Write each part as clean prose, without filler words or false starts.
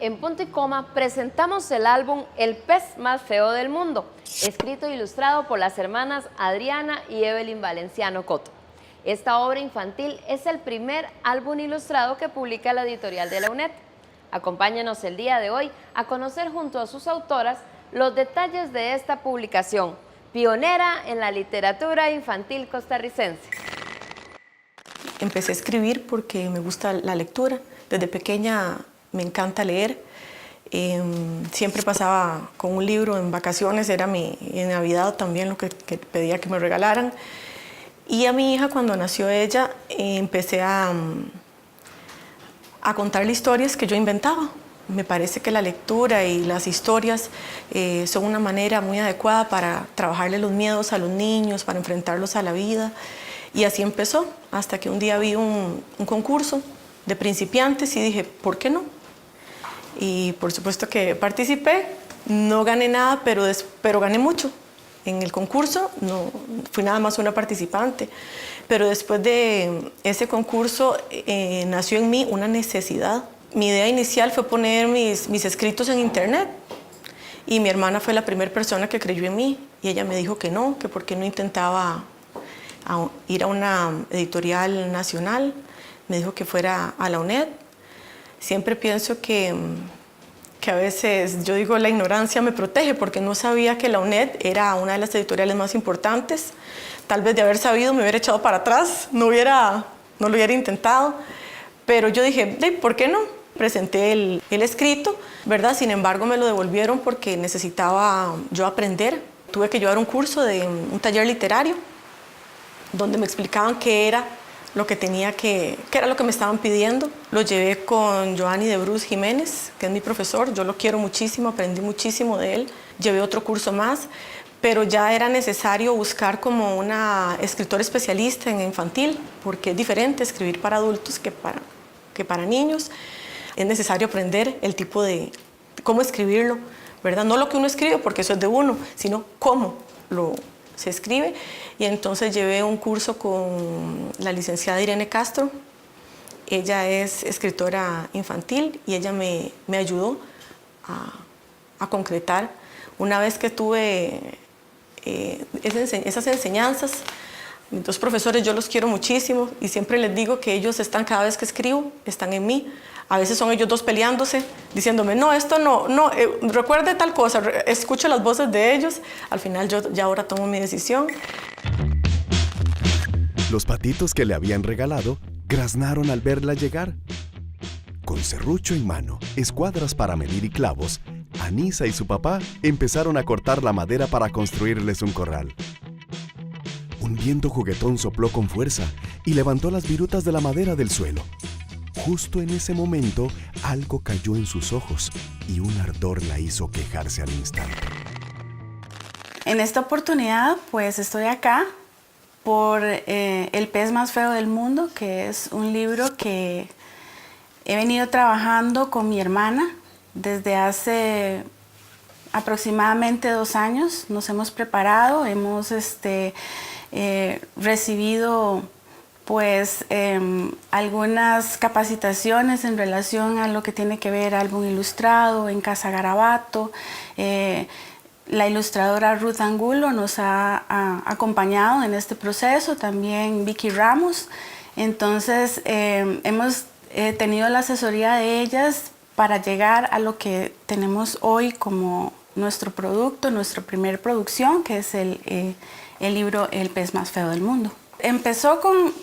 en Punto y Coma presentamos el álbum El pez más feo del mundo, escrito e ilustrado por las hermanas Adriana y Evelyn Valenciano Coto. Esta obra infantil es el primer álbum ilustrado que publica la editorial de la UNED. Acompáñenos el día de hoy a conocer junto a sus autoras los detalles de esta publicación, pionera en la literatura infantil costarricense. Empecé a escribir porque me gusta la lectura. Desde pequeña me encanta leer. Siempre pasaba con un libro en vacaciones, era en Navidad también lo que pedía que me regalaran. Y a mi hija, cuando nació ella, empecé a contarle historias que yo inventaba. Me parece que la lectura y las historias son una manera muy adecuada para trabajarle los miedos a los niños, para enfrentarlos a la vida. Y así empezó, hasta que un día vi un concurso de principiantes y dije, ¿por qué no? Y por supuesto que participé, no gané nada, pero gané mucho. En el concurso no fui nada más una participante, pero después de ese concurso nació en mí una necesidad. Mi idea inicial fue poner mis escritos en internet y mi hermana fue la primera persona que creyó en mí y ella me dijo que no, que por qué no intentaba ir a una editorial nacional. Me dijo que fuera a la UNED. Siempre pienso que a veces, yo digo, la ignorancia me protege, porque no sabía que la UNED era una de las editoriales más importantes. Tal vez de haber sabido me hubiera echado para atrás, no lo hubiera intentado. Pero yo dije, ¿por qué no? Presenté el escrito, ¿verdad? Sin embargo, me lo devolvieron porque necesitaba yo aprender. Tuve que llevar un curso de un taller literario, donde me explicaban qué era lo que qué era lo que me estaban pidiendo. Lo llevé con Joanny de Bruce Jiménez, que es mi profesor. Yo lo quiero muchísimo, aprendí muchísimo de él. Llevé otro curso más, pero ya era necesario buscar como una escritora especialista en infantil, porque es diferente escribir para adultos que para niños. Es necesario aprender el tipo de cómo escribirlo, ¿verdad? No lo que uno escribe, porque eso es de uno, sino cómo se escribe. Y entonces llevé un curso con la licenciada Irene Castro. Ella es escritora infantil y ella me ayudó a concretar. Una vez que tuve esas enseñanzas, mis dos profesores yo los quiero muchísimo y siempre les digo que ellos están, cada vez que escribo, están en mí. A veces son ellos dos peleándose, diciéndome, no, esto no, recuerde tal cosa, escucho las voces de ellos. Al final yo ya ahora tomo mi decisión. Los patitos que le habían regalado graznaron al verla llegar. Con serrucho en mano, escuadras para medir y clavos, Anisa y su papá empezaron a cortar la madera para construirles un corral. Un viento juguetón sopló con fuerza y levantó las virutas de la madera del suelo. Justo en ese momento, algo cayó en sus ojos y un ardor la hizo quejarse al instante. En esta oportunidad, pues estoy acá por El pez más feo del mundo, que es un libro que he venido trabajando con mi hermana desde hace aproximadamente 2 años. Nos hemos preparado, hemos recibido pues algunas capacitaciones en relación a lo que tiene que ver álbum ilustrado en Casa Garabato. La ilustradora Ruth Angulo nos ha acompañado en este proceso, también Vicky Ramos. Entonces hemos tenido la asesoría de ellas para llegar a lo que tenemos hoy como nuestro producto, nuestra primera producción, que es el libro El pez más feo del mundo. Empezó con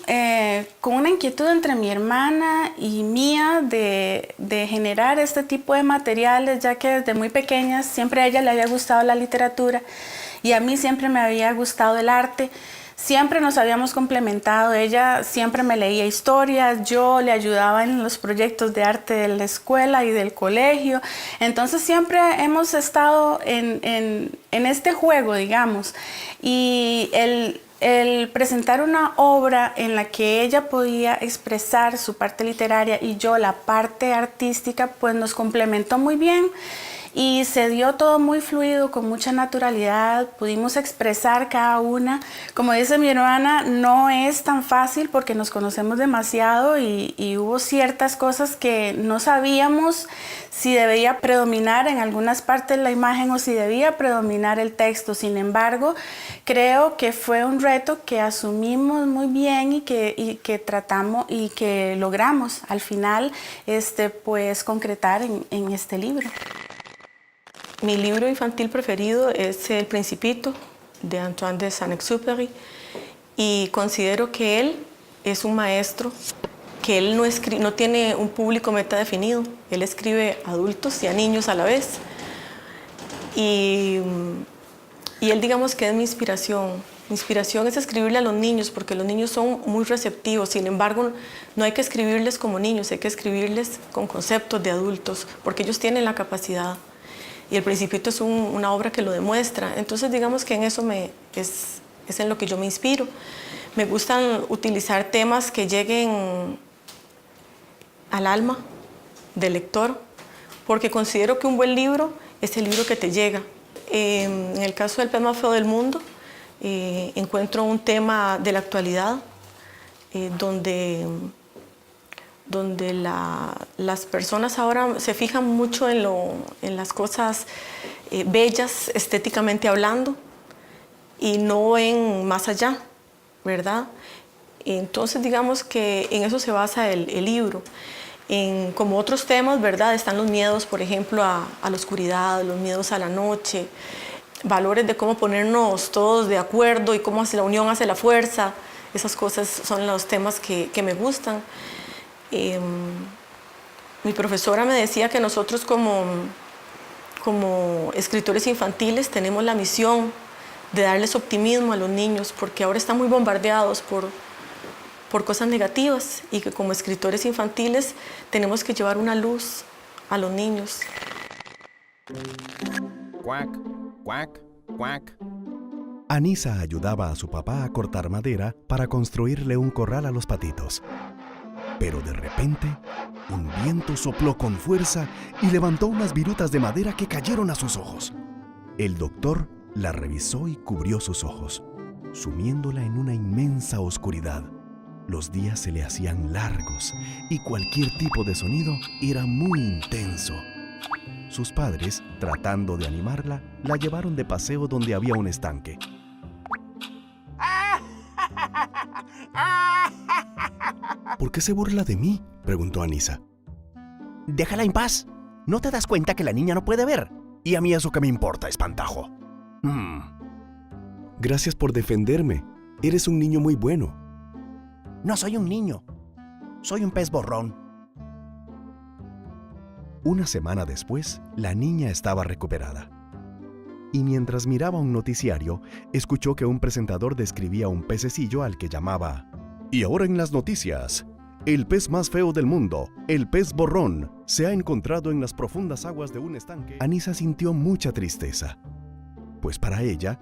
una inquietud entre mi hermana y mía de generar este tipo de materiales, ya que desde muy pequeñas siempre a ella le había gustado la literatura y a mí siempre me había gustado el arte. Siempre nos habíamos complementado, ella siempre me leía historias, yo le ayudaba en los proyectos de arte de la escuela y del colegio. Entonces siempre hemos estado en este juego, digamos. Y el presentar una obra en la que ella podía expresar su parte literaria y yo la parte artística, pues nos complementó muy bien. y se dio todo muy fluido, con mucha naturalidad, pudimos expresar cada una. Como dice mi hermana, no es tan fácil porque nos conocemos demasiado y hubo ciertas cosas que no sabíamos si debía predominar en algunas partes la imagen o si debía predominar el texto. Sin embargo, creo que fue un reto que asumimos muy bien y que tratamos y que logramos al final pues concretar en este libro. Mi libro infantil preferido es El Principito, de Antoine de Saint-Exupéry, y considero que él es un maestro, que él no tiene un público meta definido, él escribe a adultos y a niños a la vez. Y él, digamos que es mi inspiración. Mi inspiración es escribirle a los niños, porque los niños son muy receptivos. Sin embargo, no hay que escribirles como niños, hay que escribirles con conceptos de adultos, porque ellos tienen la capacidad. Y El Principito es una obra que lo demuestra. Entonces, digamos que en eso es en lo que yo me inspiro. Me gustan utilizar temas que lleguen al alma del lector, porque considero que un buen libro es el libro que te llega. En el caso del pez más feo del mundo, encuentro un tema de la actualidad donde las personas ahora se fijan mucho en las cosas bellas, estéticamente hablando, y no ven más allá, ¿verdad? Entonces, digamos que en eso se basa el libro. Como otros temas, ¿verdad? Están los miedos, por ejemplo, a la oscuridad, los miedos a la noche, valores de cómo ponernos todos de acuerdo y cómo la unión hace la fuerza. Esas cosas son los temas que me gustan. Mi profesora me decía que nosotros como escritores infantiles tenemos la misión de darles optimismo a los niños, porque ahora están muy bombardeados por cosas negativas, y que como escritores infantiles tenemos que llevar una luz a los niños. Cuac, cuac, cuac. Anisa ayudaba a su papá a cortar madera para construirle un corral a los patitos. Pero de repente, un viento sopló con fuerza y levantó unas virutas de madera que cayeron a sus ojos. El doctor la revisó y cubrió sus ojos, sumiéndola en una inmensa oscuridad. Los días se le hacían largos y cualquier tipo de sonido era muy intenso. Sus padres, tratando de animarla, la llevaron de paseo donde había un estanque. ¿Por qué se burla de mí?, preguntó Anisa. Déjala en paz. ¿No te das cuenta que la niña no puede ver? ¿Y a mí eso qué me importa, espantajo? Gracias por defenderme. Eres un niño muy bueno. No soy un niño. Soy un pez borrón. Una semana después, la niña estaba recuperada. Y mientras miraba un noticiario, escuchó que un presentador describía un pececillo al que llamaba: "Y ahora en las noticias, el pez más feo del mundo, el pez borrón, se ha encontrado en las profundas aguas de un estanque". Anisa sintió mucha tristeza, pues para ella,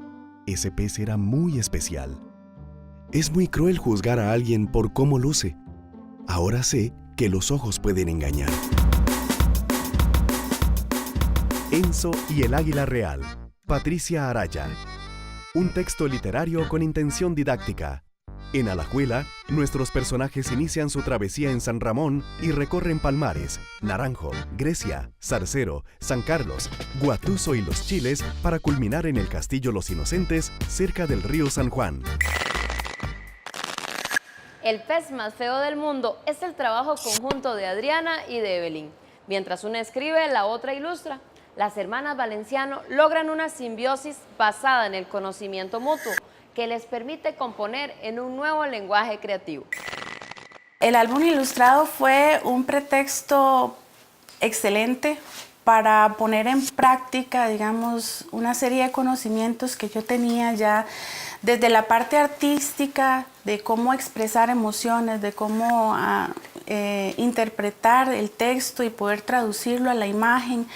ese pez era muy especial. Es muy cruel juzgar a alguien por cómo luce. Ahora sé que los ojos pueden engañar. Enzo y el águila real, Patricia Araya. Un texto literario con intención didáctica. En Alajuela, nuestros personajes inician su travesía en San Ramón y recorren Palmares, Naranjo, Grecia, Zarcero, San Carlos, Guatuso y Los Chiles para culminar en el Castillo Los Inocentes, cerca del río San Juan. El pez más feo del mundo es el trabajo conjunto de Adriana y de Evelyn. Mientras una escribe, la otra ilustra. Las hermanas Valenciano logran una simbiosis basada en el conocimiento mutuo que les permite componer en un nuevo lenguaje creativo. El álbum ilustrado fue un pretexto excelente para poner en práctica, digamos, una serie de conocimientos que yo tenía ya desde la parte artística, de cómo expresar emociones, de cómo interpretar el texto y poder traducirlo a la imagen.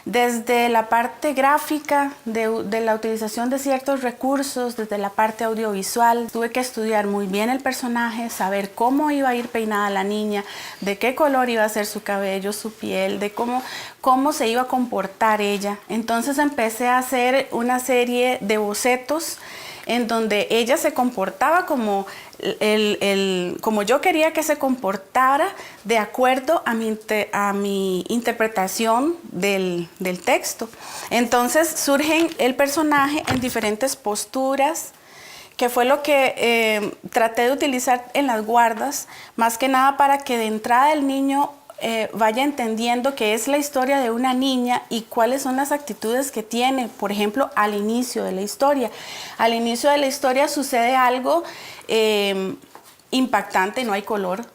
desde la parte gráfica, de la utilización de ciertos recursos, desde la parte audiovisual. Tuve que estudiar muy bien el personaje, saber cómo iba a ir peinada la niña, de qué color iba a ser su cabello, su piel, de cómo se iba a comportar ella. Entonces empecé a hacer una serie de bocetos en donde ella se comportaba como yo quería que se comportara, de acuerdo a mi interpretación del texto. Entonces surge el personaje en diferentes posturas, que fue lo que traté de utilizar en las guardas, más que nada para que de entrada el niño vaya entendiendo que es la historia de una niña y cuáles son las actitudes que tiene. Por ejemplo, al inicio de la historia. Al inicio de la historia sucede algo impactante, no hay color.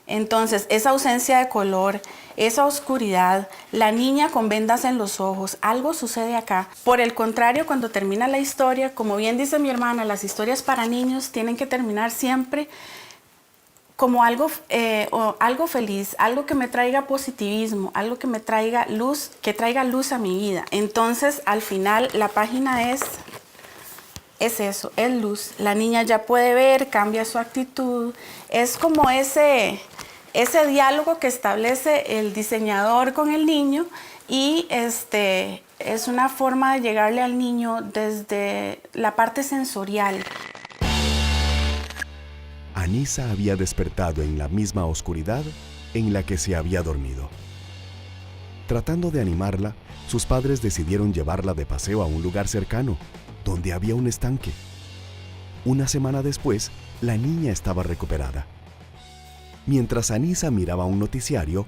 Entonces, esa ausencia de color, esa oscuridad, la niña con vendas en los ojos, algo sucede acá. Por el contrario, cuando termina la historia, como bien dice mi hermana, las historias para niños tienen que terminar siempre como algo feliz, algo que me traiga positivismo, algo que me traiga luz, que traiga luz a mi vida. Entonces, al final, la página es eso, es luz. La niña ya puede ver, cambia su actitud. Es como ese diálogo que establece el diseñador con el niño y es una forma de llegarle al niño desde la parte sensorial. Anisa había despertado en la misma oscuridad en la que se había dormido. Tratando de animarla, sus padres decidieron llevarla de paseo a un lugar cercano, donde había un estanque. Una semana después, la niña estaba recuperada. Mientras Anisa miraba un noticiario,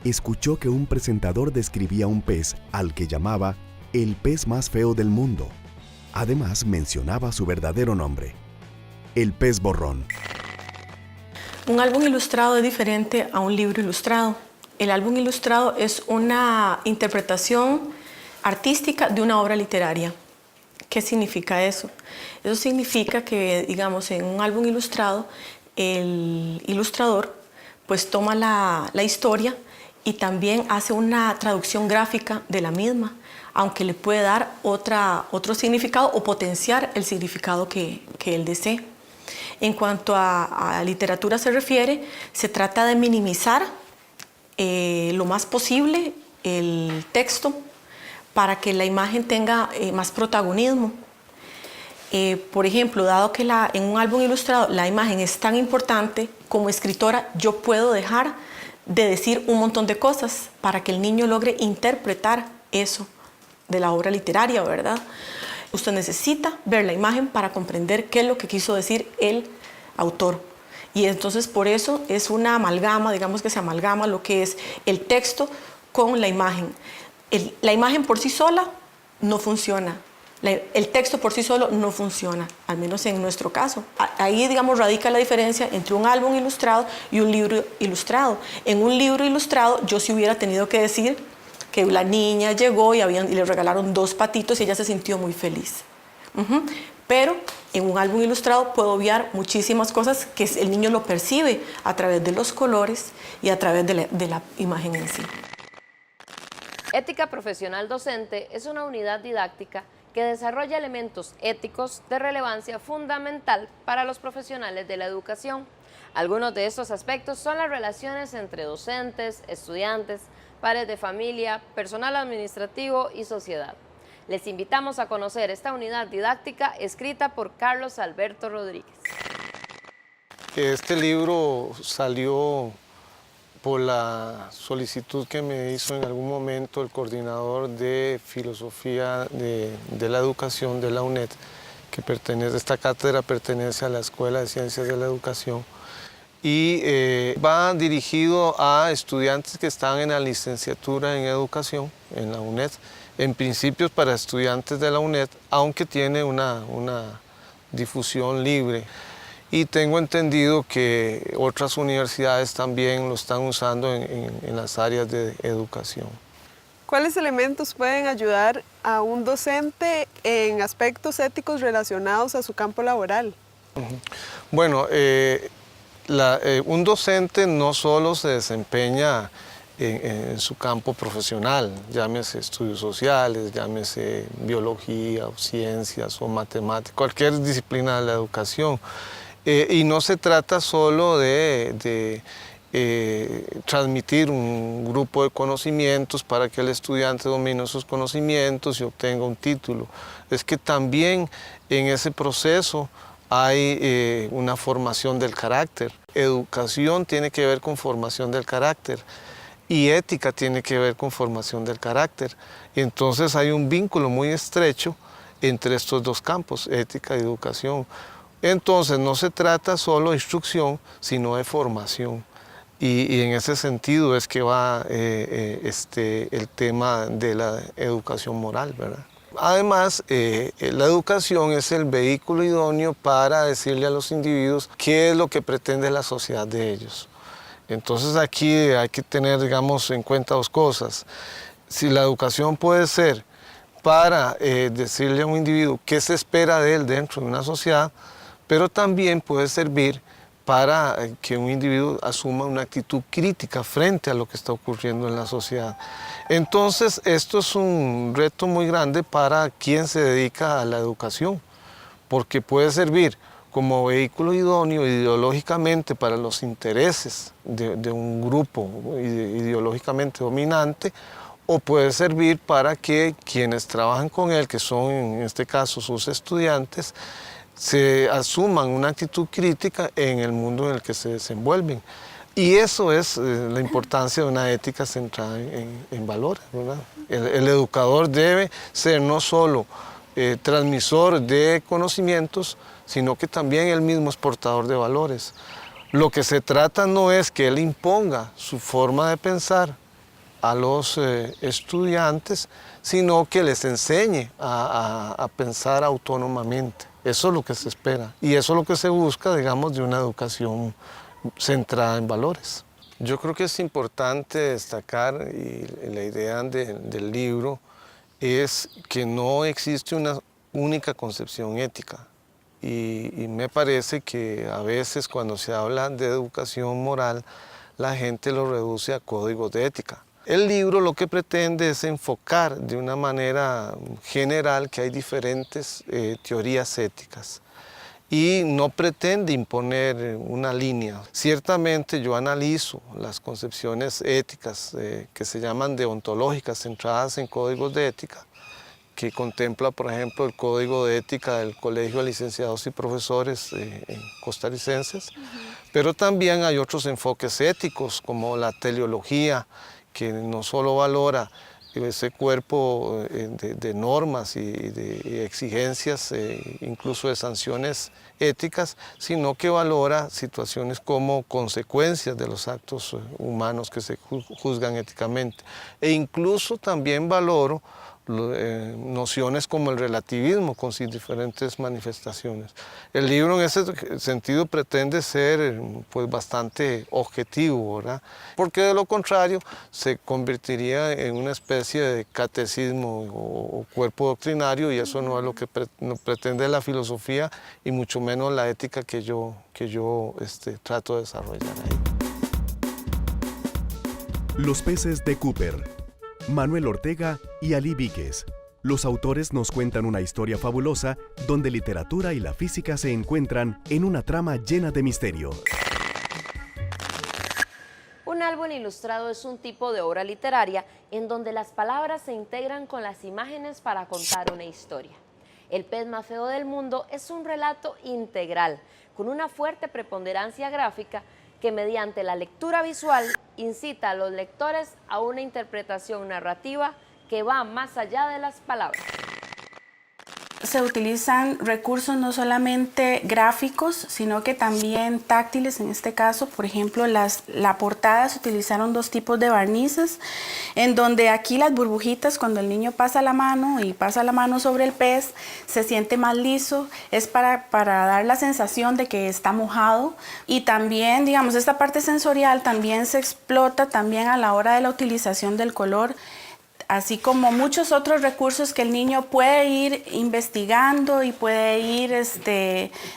escuchó que un presentador describía un pez al que llamaba el pez más feo del mundo. Además, mencionaba su verdadero nombre, el pez borrón. Un álbum ilustrado es diferente a un libro ilustrado. El álbum ilustrado es una interpretación artística de una obra literaria. ¿Qué significa eso? Eso significa que, digamos, en un álbum ilustrado, el ilustrador pues toma la historia y también hace una traducción gráfica de la misma, aunque le puede dar otro significado o potenciar el significado que él desee. En cuanto a literatura se refiere, se trata de minimizar lo más posible el texto para que la imagen tenga más protagonismo. Por ejemplo, dado que en un álbum ilustrado la imagen es tan importante, como escritora yo puedo dejar de decir un montón de cosas para que el niño logre interpretar eso de la obra literaria, ¿verdad? Usted necesita ver la imagen para comprender qué es lo que quiso decir el autor. Y entonces por eso es una amalgama, digamos que se amalgama lo que es el texto con la imagen. La imagen por sí sola no funciona. El texto por sí solo no funciona, al menos en nuestro caso. Ahí, digamos, radica la diferencia entre un álbum ilustrado y un libro ilustrado. En un libro ilustrado yo sí hubiera tenido que decir que la niña llegó y le regalaron 2 patitos y ella se sintió muy feliz. Pero en un álbum ilustrado puedo obviar muchísimas cosas que el niño lo percibe a través de los colores y a través de la imagen en sí. Ética Profesional Docente es una unidad didáctica que desarrolla elementos éticos de relevancia fundamental para los profesionales de la educación. Algunos de estos aspectos son las relaciones entre docentes, estudiantes, padres de familia, personal administrativo y sociedad. Les invitamos a conocer esta unidad didáctica escrita por Carlos Alberto Rodríguez. Este libro salió por la solicitud que me hizo en algún momento el coordinador de filosofía de la educación de la UNED, que esta cátedra pertenece a la Escuela de Ciencias de la Educación, y va dirigido a estudiantes que están en la licenciatura en educación en la UNED, en principios para estudiantes de la UNED, aunque tiene una difusión libre. Y tengo entendido que otras universidades también lo están usando en las áreas de educación. ¿Cuáles elementos pueden ayudar a un docente en aspectos éticos relacionados a su campo laboral? Bueno, un docente no solo se desempeña en su campo profesional, llámese estudios sociales, llámese biología o ciencias o matemáticas, cualquier disciplina de la educación. Y no se trata solo de transmitir un grupo de conocimientos para que el estudiante domine esos conocimientos y obtenga un título. Es que también en ese proceso hay una formación del carácter. Educación tiene que ver con formación del carácter y ética tiene que ver con formación del carácter. Y entonces hay un vínculo muy estrecho entre estos dos campos, ética y educación. Entonces no se trata solo de instrucción, sino de formación. Y en ese sentido es que va el tema de la educación moral, ¿verdad? Además, la educación es el vehículo idóneo para decirle a los individuos qué es lo que pretende la sociedad de ellos. Entonces aquí hay que tener, digamos, en cuenta dos cosas. Si la educación puede ser para decirle a un individuo qué se espera de él dentro de una sociedad, pero también puede servir para que un individuo asuma una actitud crítica frente a lo que está ocurriendo en la sociedad. Entonces, esto es un reto muy grande para quien se dedica a la educación, porque puede servir como vehículo idóneo ideológicamente para los intereses de un grupo ideológicamente dominante, o puede servir para que quienes trabajan con él, que son en este caso sus estudiantes, se asuman una actitud crítica en el mundo en el que se desenvuelven. Y eso es la importancia de una ética centrada en valores, ¿verdad? El educador debe ser no solo transmisor de conocimientos, sino que también él mismo es portador de valores. Lo que se trata no es que él imponga su forma de pensar a los estudiantes, sino que les enseñe a pensar autónomamente. Eso es lo que se espera y eso es lo que se busca, digamos, de una educación centrada en valores. Yo creo que es importante destacar, y la idea del libro es que no existe una única concepción ética. Y me parece que a veces cuando se habla de educación moral, la gente lo reduce a códigos de ética. El libro lo que pretende es enfocar de una manera general que hay diferentes teorías éticas y no pretende imponer una línea. Ciertamente yo analizo las concepciones éticas que se llaman deontológicas, centradas en códigos de ética, que contempla, por ejemplo, el Código de Ética del Colegio de Licenciados y Profesores costarricenses, pero también hay otros enfoques éticos como la teleología, que no solo valora ese cuerpo de normas y de exigencias, incluso de sanciones éticas, sino que valora situaciones como consecuencias de los actos humanos que se juzgan éticamente. E incluso también valoro nociones como el relativismo con sus diferentes manifestaciones. El libro en ese sentido pretende ser pues, bastante objetivo, ¿verdad? Porque de lo contrario se convertiría en una especie de catecismo o cuerpo doctrinario y eso no es lo que pretende la filosofía y mucho menos la ética que yo trato de desarrollar ahí. Los peces de Cooper. Manuel Ortega y Ali Víquez. Los autores nos cuentan una historia fabulosa donde literatura y la física se encuentran en una trama llena de misterio. Un álbum ilustrado es un tipo de obra literaria en donde las palabras se integran con las imágenes para contar una historia. El pez más feo del mundo es un relato integral, con una fuerte preponderancia gráfica que mediante la lectura visual incita a los lectores a una interpretación narrativa que va más allá de las palabras. Se utilizan recursos no solamente gráficos, sino que también táctiles. En este caso, por ejemplo, la portada se utilizaron dos tipos de barnices, en donde aquí las burbujitas, cuando el niño pasa la mano y pasa la mano sobre el pez, se siente más liso, es para dar la sensación de que está mojado. Y también, digamos, esta parte sensorial también se explota también a la hora de la utilización del color, así como muchos otros recursos que el niño puede ir investigando y puede ir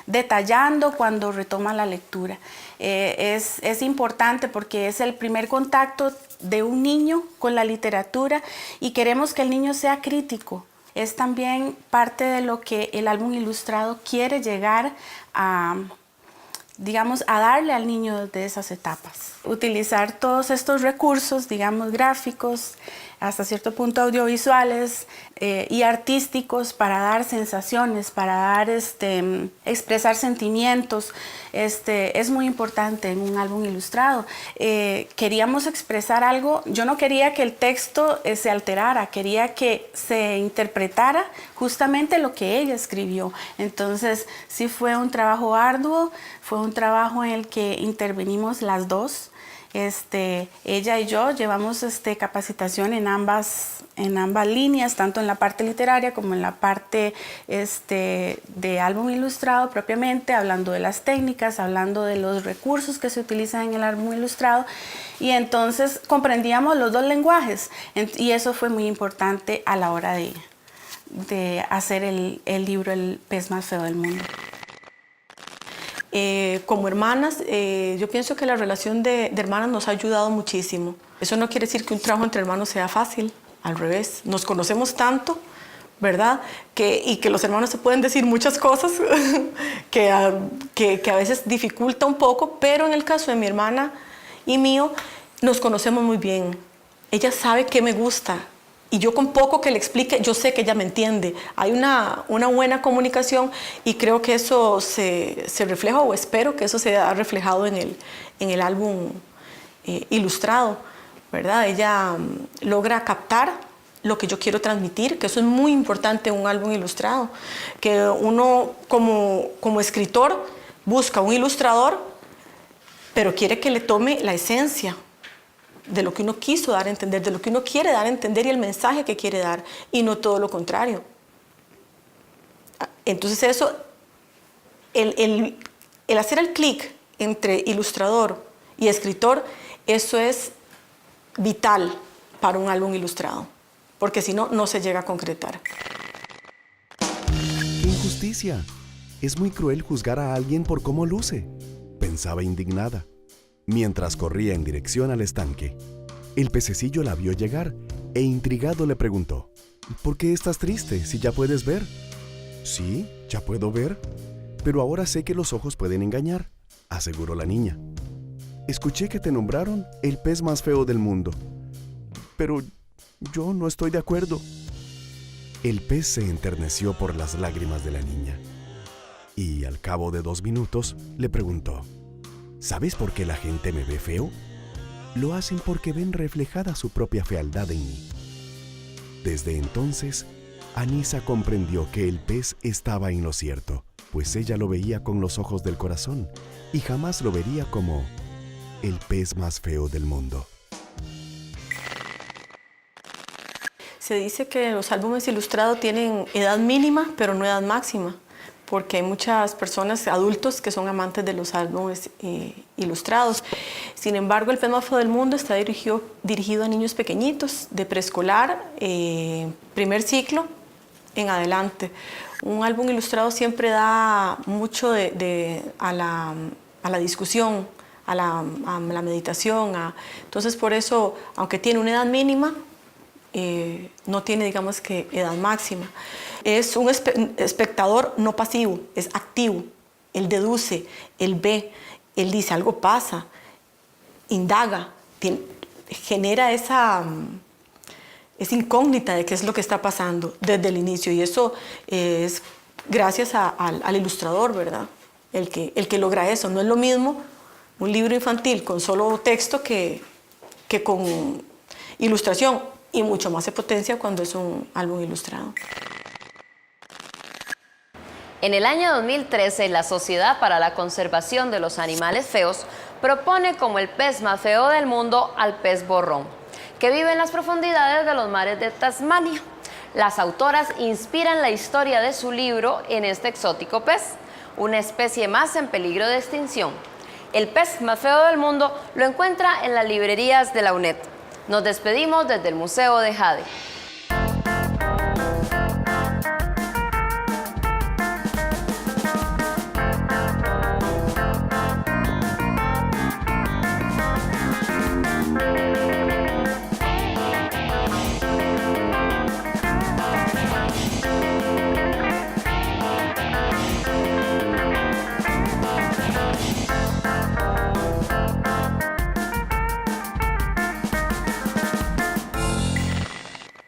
detallando cuando retoma la lectura. Es importante porque es el primer contacto de un niño con la literatura y queremos que el niño sea crítico. Es también parte de lo que el álbum ilustrado quiere llegar a, digamos, a darle al niño desde esas etapas. Utilizar todos estos recursos, digamos, gráficos, hasta cierto punto audiovisuales y artísticos para dar sensaciones, para dar, expresar sentimientos, es muy importante en un álbum ilustrado. Queríamos expresar algo, yo no quería que el texto se alterara, quería que se interpretara justamente lo que ella escribió. Entonces sí fue un trabajo arduo, fue un trabajo en el que intervenimos las dos. Ella y yo llevamos capacitación en ambas líneas, tanto en la parte literaria como en la parte de álbum ilustrado propiamente, hablando de las técnicas, hablando de los recursos que se utilizan en el álbum ilustrado, y entonces comprendíamos los dos lenguajes, y eso fue muy importante a la hora de hacer el libro El pez más feo del mundo. Como hermanas, yo pienso que la relación de hermanas nos ha ayudado muchísimo. Eso no quiere decir que un trabajo entre hermanos sea fácil, al revés. Nos conocemos tanto, ¿verdad? Y que los hermanos se pueden decir muchas cosas que a veces dificulta un poco, pero en el caso de mi hermana y mío, nos conocemos muy bien. Ella sabe qué me gusta. Y yo con poco que le explique, yo sé que ella me entiende. Hay una buena comunicación y creo que eso se refleja, o espero que eso se haya reflejado en el álbum ilustrado, ¿verdad? Ella logra captar lo que yo quiero transmitir, que eso es muy importante en un álbum ilustrado. Que uno como escritor busca un ilustrador, pero quiere que le tome la esencia de lo que uno quiso dar a entender, de lo que uno quiere dar a entender y el mensaje que quiere dar, y no todo lo contrario. Entonces eso, el hacer el clic entre ilustrador y escritor, eso es vital para un álbum ilustrado, porque si no, no se llega a concretar. ¡Qué injusticia! Es muy cruel juzgar a alguien por cómo luce, pensaba indignada. Mientras corría en dirección al estanque, el pececillo la vio llegar e intrigado le preguntó: ¿por qué estás triste si ya puedes ver? Sí, ya puedo ver, pero ahora sé que los ojos pueden engañar, aseguró la niña. Escuché que te nombraron el pez más feo del mundo, pero yo no estoy de acuerdo. El pez se enterneció por las lágrimas de la niña y al cabo de 2 minutos le preguntó: ¿sabes por qué la gente me ve feo? Lo hacen porque ven reflejada su propia fealdad en mí. Desde entonces, Anisa comprendió que el pez estaba en lo cierto, pues ella lo veía con los ojos del corazón y jamás lo vería como el pez más feo del mundo. Se dice que los álbumes ilustrados tienen edad mínima, pero no edad máxima, porque hay muchas personas, adultos, que son amantes de los álbumes ilustrados. Sin embargo, El pez más feo del mundo está dirigido a niños pequeñitos, de preescolar, primer ciclo en adelante. Un álbum ilustrado siempre da mucho a la discusión, a la meditación. Entonces, por eso, aunque tiene una edad mínima, no tiene, digamos, que edad máxima. Es un espectador no pasivo, es activo. Él deduce, él ve, él dice algo pasa, indaga, genera esa incógnita de qué es lo que está pasando desde el inicio. Y eso es gracias al ilustrador, ¿verdad? El que logra eso. No es lo mismo un libro infantil con solo texto que con ilustración, y mucho más se potencia cuando es un álbum ilustrado. En el año 2013, la Sociedad para la Conservación de los Animales Feos propone como el pez más feo del mundo al pez borrón, que vive en las profundidades de los mares de Tasmania. Las autoras inspiran la historia de su libro en este exótico pez, una especie más en peligro de extinción. El pez más feo del mundo lo encuentra en las librerías de la UNED. Nos despedimos desde el Museo de Jade.